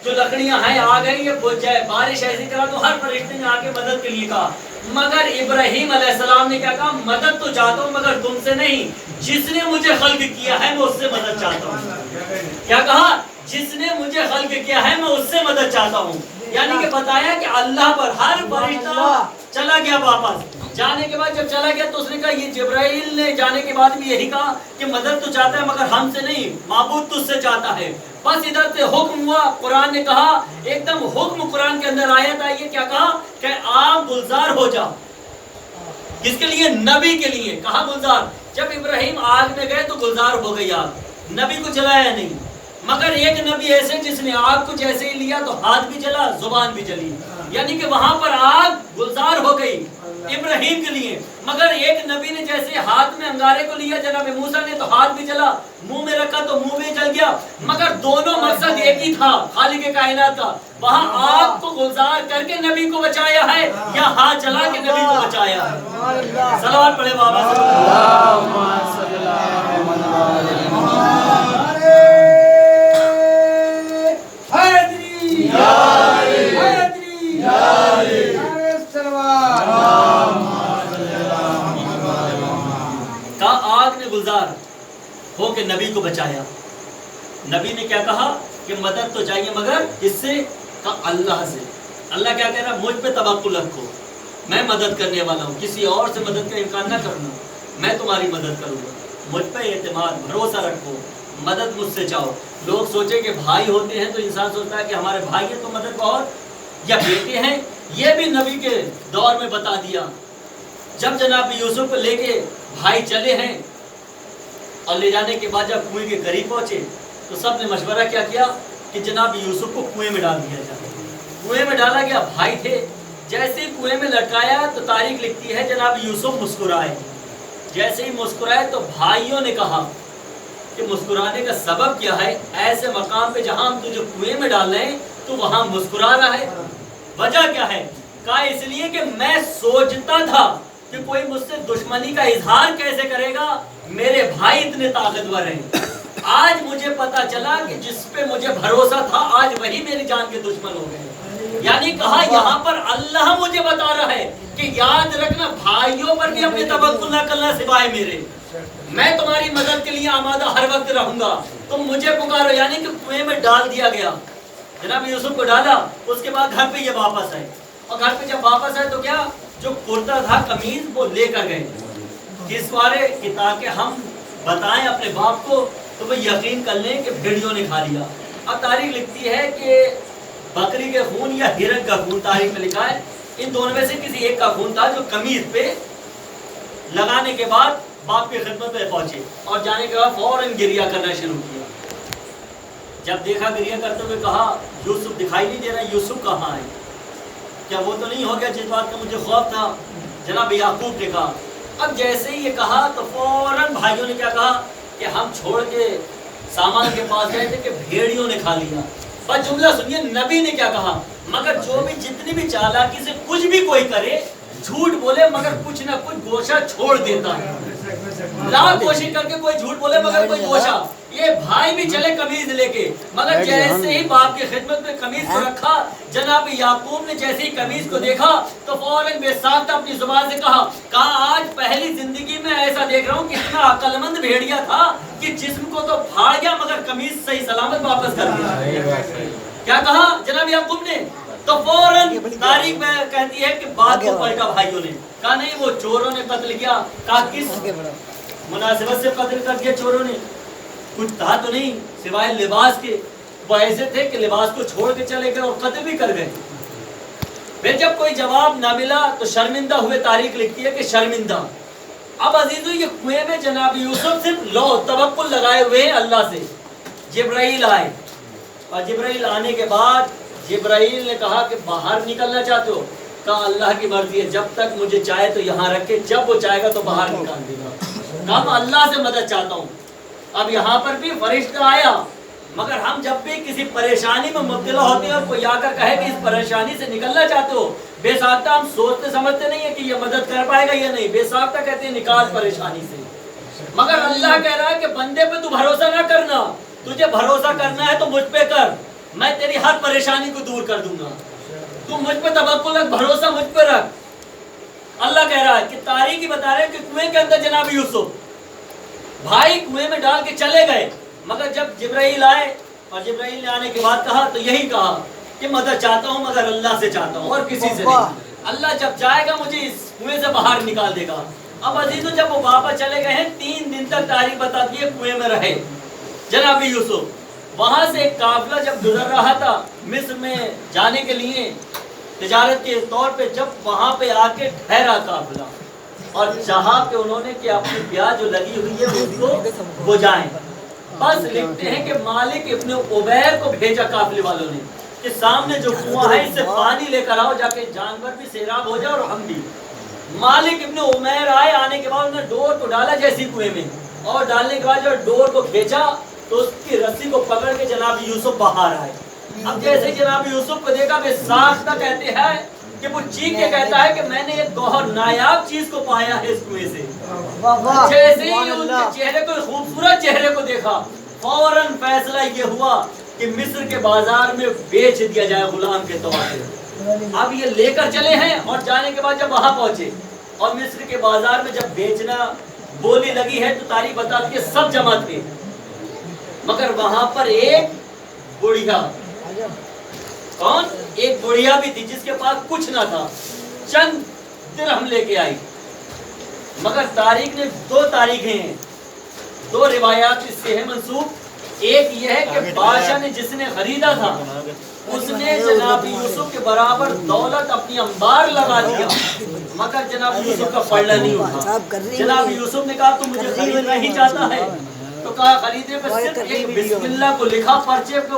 جو لکڑیاں ہیں آ گئی یہ بجھ جائے، بارش ایسی کرا تو ہر فرشتے نے آ کے مدد کے لیے کہا، مگر ابراہیم علیہ السلام نے کیا کہا؟ مدد تو چاہتا ہوں مگر تم سے نہیں، جس نے مجھے خلق کیا ہے میں اس سے مدد چاہتا ہوں۔ کیا کہا؟ جس نے مجھے خلق کیا ہے میں اس سے مدد چاہتا ہوں۔ یعنی کہ بتایا کہ اللہ پر ہر فرشتہ چلا گیا واپس، جانے کے بعد جب چلا گیا تو اس نے کہا، یہ جبرائیل نے جانے کے بعد بھی یہی کہا کہ مدد تو چاہتا ہے مگر ہم سے نہیں، معبود تجھ سے چاہتا ہے۔ بس ادھر سے حکم ہوا، قرآن نے کہا ایک دم حکم، قرآن کے اندر آیت آئی ہے، کیا کہا کہ آپ گلزار ہو جا۔ کس کے لیے؟ نبی کے لیے کہا گلزار۔ جب ابراہیم آگ میں گئے تو گلزار ہو گئی آگ، نبی کو جلایا نہیں، مگر ایک نبی ایسے جس نے آگ کو جیسے ہی لیا تو ہاتھ بھی جلا، زبان بھی جلی، یعنی کہ وہاں پر آگ گلزار ہو گئی ابراہیم کے لیے۔ مگر ایک نبی نے جیسے ہاتھ میں انگارے کو لیا جناب موسیٰ نے تو ہاتھ بھی جلا، منہ میں رکھا تو منہ بھی جل گیا، مگر دونوں مقصد ایک ہی تھا خالق کائنات کا۔ وہاں آگ کو گلزار کر کے نبی کو بچایا ہے یا ہاتھ جلا کے نبی کو بچایا ہے؟ صلوات پڑھے بابا صلی آگ نے گلزار ہو کے نبی کو بچایا۔ نبی نے کیا کہا کہ مدد تو چاہیے مگر کس سے؟ کہا اللہ سے۔ اللہ کیا کہہ رہا؟ مجھ پہ توکل رکھو، میں مدد کرنے والا ہوں، کسی اور سے مدد کا امکان نہ کرنا، میں تمہاری مدد کروں گا، مجھ پہ اعتماد بھروسہ رکھو، مدد مجھ سے چاہو۔ لوگ سوچیں کہ بھائی ہوتے ہیں تو انسان سوچتا ہے کہ ہمارے بھائی ہیں تو مدد بہت، یا بیٹے ہیں، یہ بھی نبی کے دور میں بتا دیا۔ جب جناب یوسف کو لے کے بھائی چلے ہیں اور لے جانے کے بعد جب کنویں کے قریب پہنچے تو سب نے مشورہ کیا کیا کہ جناب یوسف کو کنویں میں ڈال دیا جائے۔ کنویں میں ڈالا گیا، بھائی تھے، جیسے ہی کنویں میں لٹکایا تو تاریخ لکھتی ہے جناب یوسف مسکرائے، جیسے ہی مسکرائے تو بھائیوں نے کہا کہ مسکرانے کا سبب کیا ہے؟ ایسے مقام پہ جہاں ہم تجھے کنویں میں ڈال رہے ہیں تو وہاں مسکرا رہا ہے، وجہ کیا ہے؟ کہا اس لیے کہ میں سوچتا تھا کہ کوئی مجھ سے دشمنی کا اظہار کیسے کرے گا، میرے بھائی اتنے طاقتور ہیں، آج مجھے پتا چلا کہ جس پہ مجھے بھروسہ تھا آج وہی میری جان کے دشمن ہو گئے۔ یعنی کہا یہاں پر اللہ مجھے بتا رہا ہے کہ یاد رکھنا بھائیوں پر بھی اپنے توکل نہ کرنا سوائے میرے، میں تمہاری مدد کے لیے آمادہ ہر وقت رہوں گا، تم مجھے پکارو۔ یعنی کہ کنویں میں ڈال دیا گیا، جناب یوسف کو ڈالا، اس کے بعد گھر پہ یہ واپس آئے، اور گھر پہ جب واپس آئے تو کیا جو کرتا تھا قمیض وہ لے کر گئے، کس بارے کہ تاکہ ہم بتائیں اپنے باپ کو تو وہ یقین کر لیں کہ بھیڑیوں نے کھا لیا۔ اب تاریخ لکھتی ہے کہ بکری کے خون یا ہرن کا خون، تاریخ میں لکھا ہے ان دونوں میں سے کسی ایک کا خون تھا جو قمیض پہ لگانے کے بعد باپ کی خدمت میں پہنچے اور جانے کے بعد فوراً گریہ کرنا شروع کیا۔ جب دیکھا گریہ کرتے ہوئے کہا یوسف دکھائی نہیں دے رہا، یوسف کہاں ہے؟ کیا وہ تو نہیں ہو گیا جس بات کا مجھے خوف تھا؟ جناب یعقوب نے کہا۔ اب جیسے ہی یہ کہا تو فوراً بھائیوں نے کیا کہا کہ ہم چھوڑ کے سامان کے پاس گئے تھے کہ بھیڑیوں نے کھا لیا۔ بس جملہ سنیے، نبی نے کیا کہا، مگر جو بھی جتنی بھی چالاکی سے کچھ بھی کوئی کرے، جھوٹ بولے مگر کچھ نہ کچھ گوشہ چھوڑ دیتا ہے، لاکھ کوشش کر کے کوئی جھوٹ بولے مگر کوئی گوشہ۔ یہ بھائی بھی چلے قمیض لے کے، مگر جیسے ہی باپ کی خدمت میں قمیض کو رکھا، جناب یعقوب نے جیسے ہی قمیض کو دیکھا تو فوراً بے ساختہ اپنی زبان سے کہا آج پہلی زندگی میں ایسا دیکھ رہا ہوں کہ اتنا عقل مند بھیڑیا تھا کہ جسم کو تو پھاڑ گیا مگر قمیض صحیح سلامت واپس کر دیا۔ کیا کہا جناب یعقوب نے؟ تو فوراً تاریخ میں کہتی ہے کہ بات کو پلٹا بھائیوں نے، کہا نہیں وہ چوروں نے قتل کیا۔ کہا کس مناسبت سے قتل کر دیا چوروں نے؟ کچھ تھا تو نہیں سوائے لباس کے، وہ ایسے تھے کہ لباس کو چھوڑ کے چلے گئے اور قتل بھی کر گئے۔ پھر جب کوئی جواب نہ ملا تو شرمندہ ہوئے، تاریخ لکھتی ہے کہ شرمندہ۔ اب عزیزو یہ کنویں میں جناب یوسف صرف لو توکل لگائے ہوئے ہیں اللہ سے۔ جبرائیل آئے اور جبرائیل آنے کے بعد جبرائیل نے کہا کہ باہر نکلنا چاہتے ہو؟ کہا اللہ کی مرضی ہے، جب تک مجھے چاہے تو یہاں رکھے، جب وہ چاہے گا تو باہر نکال دے گا۔ کہا میں اللہ سے مدد چاہتا ہوں۔ اب یہاں پر بھی فرشتہ آیا، مگر ہم جب بھی کسی پریشانی میں مبتلا ہوتے ہیں اور کوئی آ کر کہے کہ اس پریشانی سے نکلنا چاہتے ہو، بے ساختہ ہم سوچتے سمجھتے نہیں ہیں کہ یہ مدد کر پائے گا یا نہیں، بے ساختہ کہتے ہیں نکال پریشانی سے۔ مگر اللہ کہہ رہا ہے کہ بندے پہ تو بھروسہ نہ کرنا، تجھے بھروسہ کرنا ہے تو مجھ پہ کر، میں تیری ہر پریشانی کو دور کر دوں گا. تم مجھ پہ توکل رکھ, بھروسہ مجھ پہ رکھ. اللہ کہہ رہا ہے کہ تاریخ ہی بتا رہے ہیں کہ کنویں کے اندر جناب یوسف بھائی کنویں میں ڈال کے چلے گئے, مگر جب جبرائیل آئے اور جبرائیل نے آنے کے بعد کہا تو یہی کہا کہ مدد چاہتا ہوں مگر اللہ سے چاہتا ہوں اور کسی سے نہیں. اللہ جب چاہے گا مجھے اس کنویں سے باہر نکال دے گا. اب عزیزو جب وہ واپس چلے گئے ہیں 3 دن تک تاریخ بتاتی ہے کنویں میں رہے جناب یوسف. وہاں سے ایک قافلہ جب گزر رہا تھا مصر میں جانے کے لیے تجارت کے طور پہ, جب وہاں پہ آ کے ٹھہرا قافلہ اور چاہا کہ انہوں نے کہ اپنی پیاز جو لگی ہوئی ہے اس کو بجھائیں. بس لکھتے ہیں کہ مالک ابن عبیر کو بھیجا قافلے والوں نے کہ سامنے جو کنواں ہے اس سے پانی لے کر آؤ, جا کے جانور بھی سیراب ہو جائے اور ہم بھی. مالک ابن عمیر آئے, آنے کے بعد انہوں نے ڈور کو ڈالا جیسی کنویں میں, اور ڈالنے کے بعد جو ڈور کو کھینچا تو اس کی رسی کو پکڑ کے جناب یوسف باہر آئے. اب جیسے جناب یوسف کو دیکھا کہ ساختہ کہتے ہیں کہ وہ چیخ کے کہتا ہے کہ میں نے ایک گوہر نایاب چیز کو پایا ہے اس کنویں سے. جیسے ہی ان کے چہرے کو, خوبصورت چہرے کو دیکھا, فوراً فیصلہ یہ ہوا کہ مصر کے بازار میں بیچ دیا جائے غلام کے طور پہ. اب یہ لے کر چلے ہیں اور جانے کے بعد جب وہاں پہنچے اور مصر کے بازار میں جب بیچنا بولی لگی ہے تو تاریخ بتاتی ہے سب جمع تھے, مگر وہاں پر ایک بڑھیا, کون, ایک بڑھیا بھی تھی جس کے پاس کچھ نہ تھا, چند درہم لے کے آئی. مگر تاریخ نے 2 تاریخیں ہیں, 2 روایات اس سے ہے منسوب. ایک یہ ہے کہ بادشاہ نے جس نے خریدا تھا اس نے جناب یوسف کے برابر دولت اپنی انبار لگا دیا, مگر جناب یوسف کا پلڑا نہیں اٹھا. جناب یوسف نے کہا تو مجھے خریدنا ہی چاہتا ہے, تو کہا خریدے پہ صرف ایک بسم اللہ کو لکھا پرچے پہ